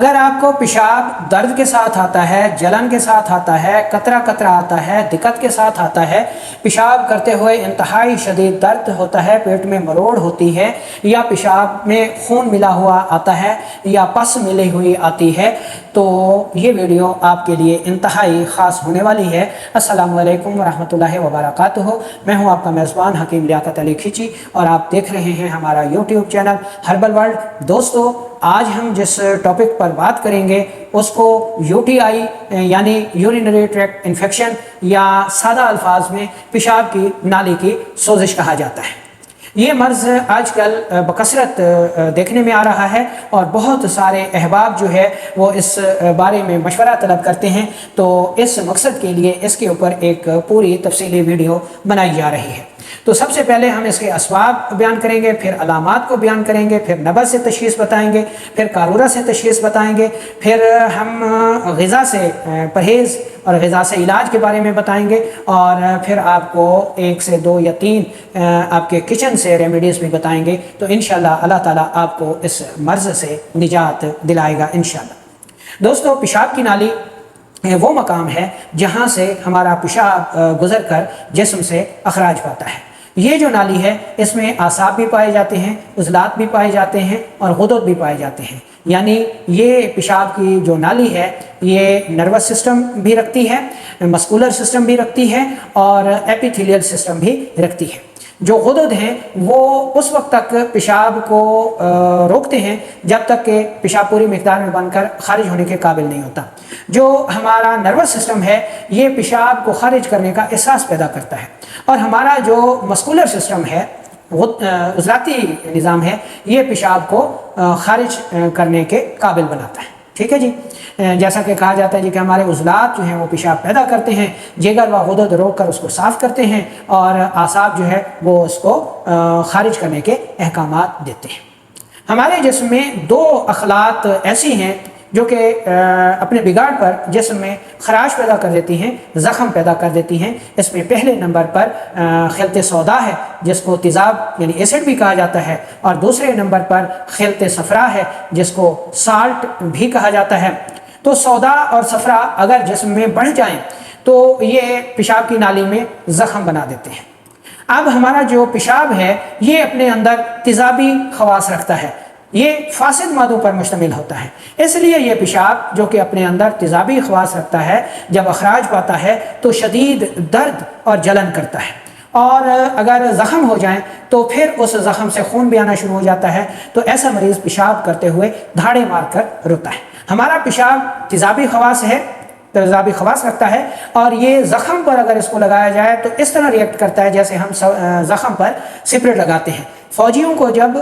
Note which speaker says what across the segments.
Speaker 1: अगर आपको पेशाब दर्द के साथ आता है, जलन के साथ आता है, कतरा कतरा आता है, दिक्कत के साथ आता है, पेशाब करते हुए इंतहाई शदीद दर्द होता है, पेट में मरोड़ होती है, या पेशाब में खून मिला हुआ आता है या पस मिली हुई आती है, तो ये वीडियो आपके लिए इंतहाई ख़ास होने वाली है। अस्सलामु अलैकुम वरहमतुल्लाहि वबरकातुहू। मैं हूँ आपका मेज़बान हकीम लियाकत अली खिची और आप देख रहे हैं हमारा यूट्यूब चैनल हर्बल वर्ल्ड। दोस्तों, आज हम जिस टॉपिक पर बात करेंगे उसको यूटीआई यानी यूरिनरी ट्रैक्ट इन्फेक्शन या सादा अल्फाज में पेशाब की नाली की सोजिश कहा जाता है। ये मर्ज़ आजकल बकसरत देखने में आ रहा है और बहुत सारे अहबाब जो है वो इस बारे में मशवरा तलब करते हैं, तो इस मकसद के लिए इसके ऊपर एक पूरी तफसीली वीडियो बनाई जा रही है। तो सबसे पहले हम इसके असबाब बयान करेंगे, फिर अलामात को बयान करेंगे, फिर नबज़ से तशख़ीस बताएंगे, फिर कारूरा से तशख़ीस बताएंगे, फिर हम ग़िज़ा से परहेज़ और ग़िज़ा से इलाज के बारे में बताएंगे, और फिर आपको 1 से 2 या 3 आपके किचन से रेमेडीज़ भी बताएंगे। तो इंशाअल्लाह अल्लाह ताला आपको इस मर्ज़ से निजात दिलाएगा इंशाअल्लाह। दोस्तों, पेशाब की नाली वो मकाम है जहाँ से हमारा पेशाब गुज़र कर जिस्म से अखराज पाता है। ये जो नाली है इसमें आसाब भी पाए जाते हैं, उज़लात भी पाए जाते हैं और गुदद भी पाए जाते हैं। यानी ये पेशाब की जो नाली है ये नर्वस सिस्टम भी रखती है, मस्कुलर सिस्टम भी रखती है और एपिथेलियल सिस्टम भी रखती है। जो गुदद हैं वो उस वक्त तक पेशाब को रोकते हैं जब तक कि पेशाब पूरी मिकदार में बनकर खारिज होने के काबिल नहीं होता। जो हमारा नर्वस सिस्टम है ये पेशाब को खारिज करने का एहसास पैदा करता है, और हमारा जो मस्कुलर सिस्टम है, उज़लाती निज़ाम है, ये पेशाब को खारिज करने के काबिल बनाता है। ठीक है जी। जैसा कि कहा जाता है जी कि हमारे उज़लात जो हैं वो पेशाब पैदा करते हैं, जिगर व गुदद रोक कर उसको साफ़ करते हैं, और आसाब जो है वो उसको खारिज करने के अहकामात देते हैं। हमारे जिस्म में 2 अखलात ऐसी हैं जो कि अपने बिगाड़ पर जिस्म में खराश पैदा कर देती हैं, ज़ख़म पैदा कर देती हैं। इसमें पहले नंबर पर खिलत सौदा है जिसको तेज़ाब यानी एसिड भी कहा जाता है, और दूसरे नंबर पर खिलत सफ़रा है जिसको साल्ट भी कहा जाता है। तो सौदा और सफ़रा अगर जिस्म में बढ़ जाएं तो ये पेशाब की नाली में ज़ख़म बना देते हैं। अब हमारा जो पेशाब है ये अपने अंदर तेज़ाबी खवास रखता है, ये फासिद मादों पर मुश्तमिल होता है, इसलिए ये पेशाब जो कि अपने अंदर तेज़ाबी खवास रखता है जब अखराज पाता है तो शदीद दर्द और जलन करता है, और अगर ज़ख़म हो जाए तो फिर उस ज़ख़म से खून भी आना शुरू हो जाता है। तो ऐसा मरीज़ पेशाब करते हुए धाड़े मार कर रोता है। हमारा पेशाब तेज़ाबी खवास है, तेज़ाबी खवास रखता है, और ये ज़ख़म पर अगर इसको लगाया जाए तो इस तरह रिएक्ट करता है जैसे हम ज़ख़म पर सिपरेट लगाते हैं। फ़ौजियों को जब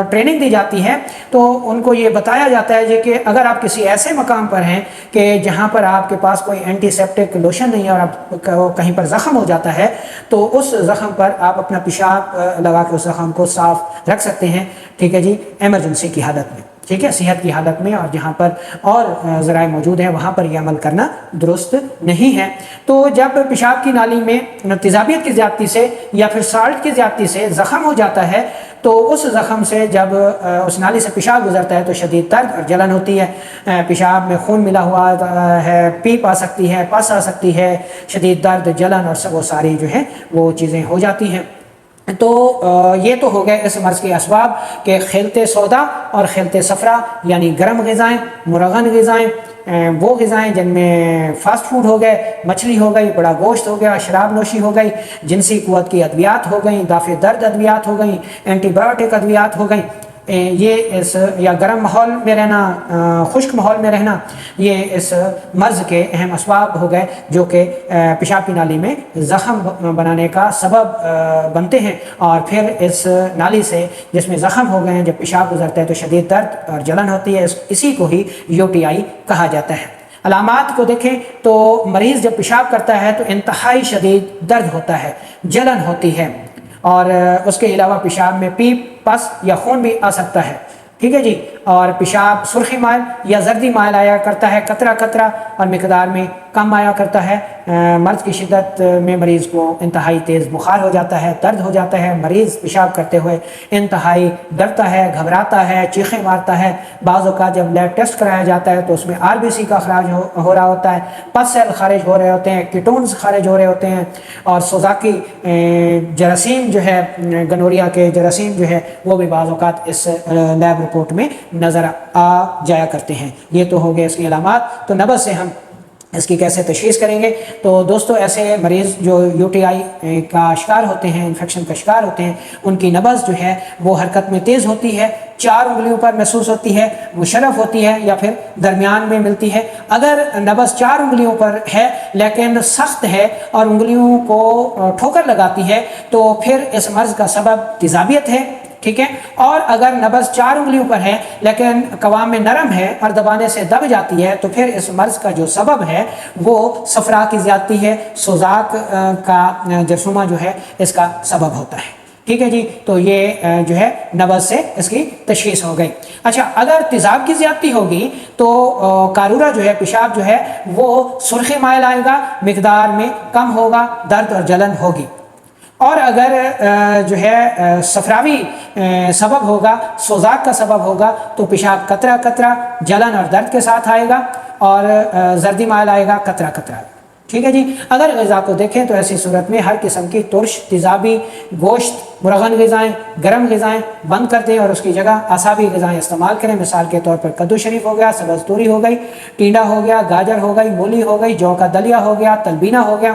Speaker 1: ट्रेनिंग दी जाती है तो उनको ये बताया जाता है कि अगर आप किसी ऐसे मकाम पर हैं कि जहाँ पर आपके पास कोई एंटीसेप्टिक लोशन नहीं है और आप कहीं पर ज़ख़म हो जाता है, तो उस ज़ख़म पर आप अपना पेशाब लगा के उस ज़ख़म को साफ़ रख सकते हैं। ठीक है जी, एमरजेंसी की हालत में, ठीक है, सेहत की हालत में, और जहाँ पर और ज़राए मौजूद हैं वहाँ पर यह अमल करना दुरुस्त नहीं है। तो जब पेशाब की नाली में तेज़ाबियत की ज़्यादती से या फिर साल्ट की ज़्यादती से ज़ख़म हो जाता है तो उस ज़ख़म से जब उस नाली से पेशाब गुजरता है तो शदीद दर्द और जलन होती है। पेशाब में खून मिला हुआ है, पीप आ सकती है, पस आ सकती है, शदीद दर्द, जलन और सब वो सारी जो है वो चीज़ें हो जाती हैं। तो ये तो हो गए इस मर्ज़ के असबाब के खिलत सौदा और खिलत सफ़रा, यानी गर्म ग़िज़ाएँ, मुरगन ग़िज़ाएँ, वो ग़िज़ाएँ जिनमें फ़ास्ट फूड हो गए, मछली हो गई, बड़ा गोश्त हो गया, शराब नोशी हो गई, जिनसी क़ुव्वत की अद्वियात हो गई, दाफ़े दर्द अद्वियात हो गई, एंटीबायोटिक अद्वियात हो गई। ये इस या गर्म माहौल में रहना, खुश्क माहौल में रहना, ये इस मर्ज़ के अहम असबाब हो गए जो कि पेशाब की नाली में ज़ख़म बनाने का सबब बनते हैं। और फिर इस नाली से जिसमें ज़ख़म हो गए हैं जब पेशाब गुजरता है तो शदीद दर्द और जलन होती है, इसी को ही यूटीआई कहा जाता है। अलामात को देखें तो मरीज़ जब पेशाब करता है तो इंतहाई शदीद दर्द होता है, जलन होती है, और उसके अलावा पेशाब में पीप, पस या खून भी आ सकता है। ठीक है जी। اور پیشاب سرخی مائل یا زردی مائل آیا کرتا ہے، قطرہ قطرہ اور مقدار میں کم آیا کرتا ہے۔ مرض کی شدت میں مریض کو انتہائی تیز بخار ہو جاتا ہے، درد ہو جاتا ہے، مریض پیشاب کرتے ہوئے انتہائی ڈرتا ہے، گھبراتا ہے، چیخیں مارتا ہے۔ بعض اوقات جب لیب ٹیسٹ کرایا جاتا ہے تو اس میں RBC کا خراج ہو رہا ہوتا ہے، پس سیل خارج ہو رہے ہوتے ہیں، کیٹونز خارج ہو رہے ہوتے ہیں، اور سوزاکی جراثیم جو ہے، گنوریا کے جراثیم جو ہے وہ بھی بعض اوقات اس لیب رپورٹ میں نظر آ جایا کرتے ہیں۔ یہ تو ہو گئے اس کی علامات۔ تو نبض سے ہم اس کی کیسے تشخیص کریں گے؟ تو دوستو ایسے مریض جو UTI کا شکار ہوتے ہیں، انفیکشن کا شکار ہوتے ہیں، ان کی نبض جو ہے وہ حرکت میں تیز ہوتی ہے، 4 انگلیوں پر محسوس ہوتی ہے، مشرف ہوتی ہے یا پھر درمیان میں ملتی ہے۔ اگر نبض 4 انگلیوں پر ہے لیکن سخت ہے اور انگلیوں کو ٹھوکر لگاتی ہے تو پھر اس مرض کا سبب تیزابیت ہے، ٹھیک ہے۔ اور اگر نبض 4 انگلیوں پر ہے لیکن قوام میں نرم ہے اور دبانے سے دب جاتی ہے تو پھر اس مرض کا جو سبب ہے وہ صفرا کی زیادتی ہے، سوزاک کا جرثومہ جو ہے اس کا سبب ہوتا ہے، ٹھیک ہے جی۔ تو یہ جو ہے نبض سے اس کی تشخیص ہو گئی۔ اچھا، اگر تیزاب کی زیادتی ہوگی تو قارورہ جو ہے، پیشاب جو ہے وہ سرخی مائل آئے گا، مقدار میں کم ہوگا، درد اور جلن ہوگی۔ اور اگر جو ہے صفراوی سبب ہوگا، سوزاک کا سبب ہوگا، تو پیشاب قطرہ قطرہ، جلن اور درد کے ساتھ آئے گا، اور زردی مائل آئے گا، قطرہ قطرہ، ٹھیک ہے جی۔ اگر غذا کو دیکھیں تو ایسی صورت میں ہر قسم کی ترش، تیزابی، گوشت، مرغن غذائیں، گرم غذائیں بند کر دیں اور اس کی جگہ اعصابی غذائیں استعمال کریں۔ مثال کے طور پر کدو شریف ہو گیا، سبز توری ہو گئی، ٹینڈا ہو گیا، گاجر ہو گئی، مولی ہو گئی، جو کا دلیا ہو گیا، تلبینہ ہو گیا۔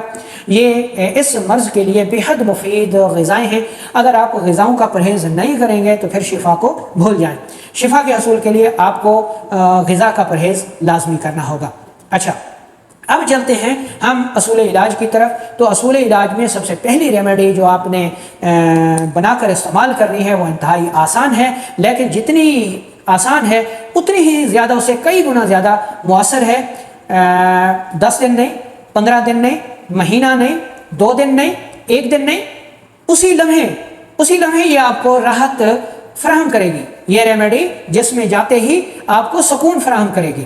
Speaker 1: یہ اس مرض کے لیے بے حد مفید غذائیں ہیں۔ اگر آپ غذاؤں کا پرہیز نہیں کریں گے تو پھر شفا کو بھول جائیں۔ شفا کے حصول کے لیے آپ کو غذا کا پرہیز لازمی کرنا ہوگا۔ اچھا، اب چلتے ہیں ہم اصول علاج کی طرف۔ تو اصول علاج میں سب سے پہلی ریمیڈی جو آپ نے بنا کر استعمال کرنی ہے وہ انتہائی آسان ہے، لیکن جتنی آسان ہے اتنی ہی زیادہ، اسے کئی گنا زیادہ مؤثر ہے۔ 10 دن نہیں، 15 دن نہیں، مہینہ نہیں، 2 دن نہیں، 1 دن نہیں، اسی لمحے یہ آپ کو راحت فراہم کرے گی۔ یہ ریمیڈی جس میں جاتے ہی آپ کو سکون فراہم کرے گی۔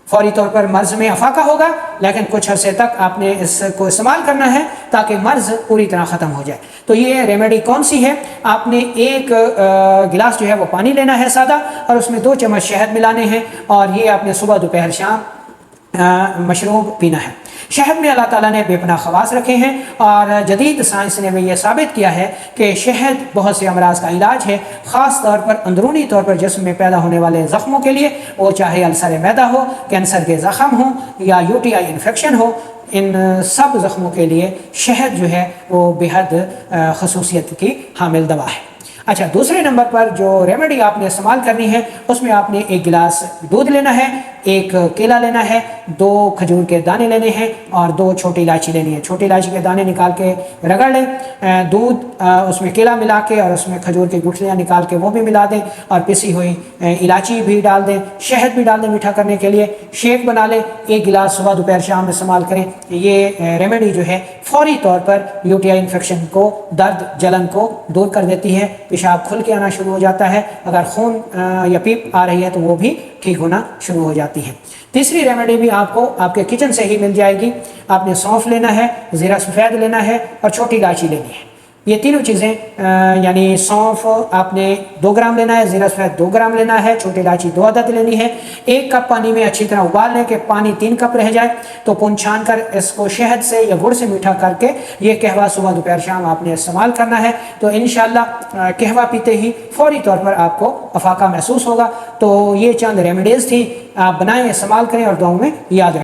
Speaker 1: فوری طور پر مرض میں افاقہ ہوگا، لیکن کچھ عرصے تک آپ نے اس کو استعمال کرنا ہے تاکہ مرض پوری طرح ختم ہو جائے۔ تو یہ ریمیڈی کون سی ہے؟ آپ نے 1 گلاس جو ہے وہ پانی لینا ہے سادہ، اور اس میں 2 چمچ شہد ملانے ہیں، اور یہ آپ نے صبح دوپہر شام مشروب پینا ہے۔ شہد میں اللہ تعالیٰ نے بے پناہ خواص رکھے ہیں، اور جدید سائنس نے بھی یہ ثابت کیا ہے کہ شہد بہت سے امراض کا علاج ہے، خاص طور پر اندرونی طور پر جسم میں پیدا ہونے والے زخموں کے لیے، وہ چاہے السر معدہ ہو، کینسر کے زخم ہوں یا UTI انفیکشن ہو، ان سب زخموں کے لیے شہد جو ہے وہ بے حد خصوصیت کی حامل دوا ہے۔ اچھا، دوسرے نمبر پر جو ریمیڈی آپ نے استعمال کرنی ہے اس میں آپ نے 1 گلاس دودھ لینا ہے، 1 کیلا لینا ہے، 2 کھجور کے دانے لینے ہیں، اور 2 چھوٹی الائچی لینی ہے۔ چھوٹی الائچی کے دانے نکال کے رگڑ لیں، دودھ اس میں کیلا ملا کے اور اس میں کھجور کی گٹھلیاں نکال کے وہ بھی ملا دیں، اور پسی ہوئی الائچی بھی ڈال دیں، شہد بھی ڈال دیں میٹھا کرنے کے لیے، شیک بنا لیں، 1 گلاس صبح دوپہر شام استعمال کریں۔ یہ ریمیڈی جو ہے فوری طور پر UTI انفیکشن کو، درد جلن کو دور کر دیتی ہے، پیشاب کھل کے آنا شروع ہو جاتا ہے، اگر خون یا پیپ آ رہی ہے تو وہ بھی ٹھیک ہونا شروع ہو جاتی ہے۔ تیسری ریمیڈی بھی آپ کو آپ کے کچن سے ہی مل جائے گی۔ آپ نے سونف لینا ہے، زیرہ سفید لینا ہے، اور چھوٹی الائچی لینی ہے۔ یہ تینوں چیزیں یعنی سونف آپ نے 2 گرام لینا ہے، زیرہ سفید 2 گرام لینا ہے، چھوٹی الائچی 2 عدد لینی ہے۔ 1 کپ پانی میں اچھی طرح ابال لیں کہ پانی 3 کپ رہ جائے، تو پن چھان کر اس کو شہد سے یا گڑ سے میٹھا کر کے یہ قہوہ صبح دوپہر شام آپ نے استعمال کرنا ہے۔ تو انشاءاللہ قہوہ پیتے ہی فوری طور پر آپ کو افاقہ محسوس ہوگا۔ تو یہ چند ریمیڈیز تھی، آپ بنائیں، استعمال کریں، اور دعاؤں میں یاد رکھیں۔